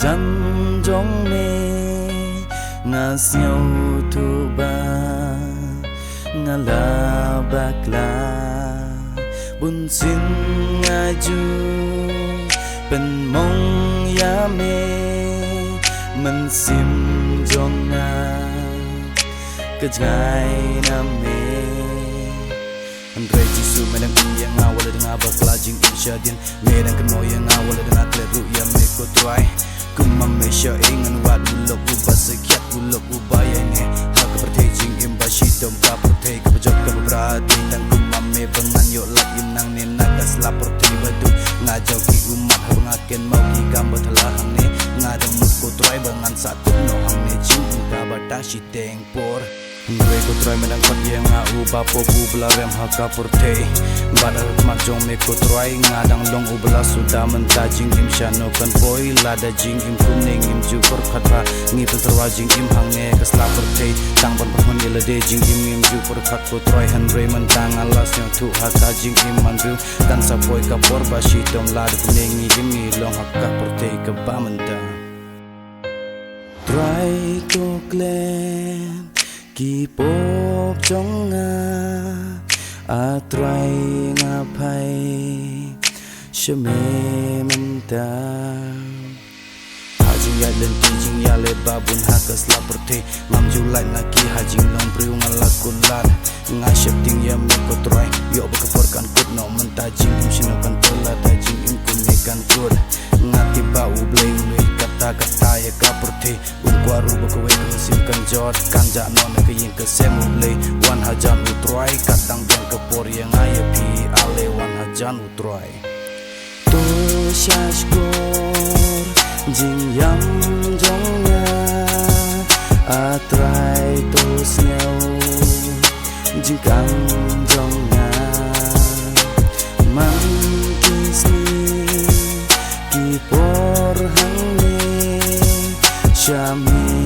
jam jong me nga siêu thu ba nga la bakla bun sin nga ju pen mong ya me man sim jong nga kajai na me Andrei Jisu menang yang awal dengan bakla jing insyadin merang kemo yang awal dengan kleru yang meko try kumam mesha ingan wat ulok ubas sekiat ulok ubayane hak pertejing imbashi dom ka pertej ka bajak ka berarti dan kumam me bengan yo lak inang ne nagas lapor tibadu ngajau ki umat ngaken mau ki gambar telahang ne ngadang meko try bengan satu no hang ne jing ka batashi tengpor Andrei ko try menang pat yang uba popu belarem haka portei badal majong me ko try ngadang long ubla sudah mentajing im shano kan poi lada jing im kuning im jupor khatwa ngi penterwa jing im hangne kasla portei tang ban pahon yelade jing im jupor khat ko try Andrei mentang alas yang tu haka jing im mandu kan sapoi ka porba shi tom lada kuning im ni long haka portei ka bamanda try ko klen Ki pop trong nga atrai nga pai shame menta hajing ya len jing ya le babun hakas la perte mam julai na ki hajing long priu ngala kulan nga shifting ya me ko try yo bekeporkan kut no menta jing im shinokan tola ta jing im kunekan kut ngati ba u blei kata ya kapurti ungkwaru bakawe kemusimkan jod kanja non ke yin ke semulei wan hajan utroy katang bang ke por yang aya pi ale wan hajan utroy to shashkor jing yam jongnya atrai to sneu jing kam jongnya man kisni ki por hang Shami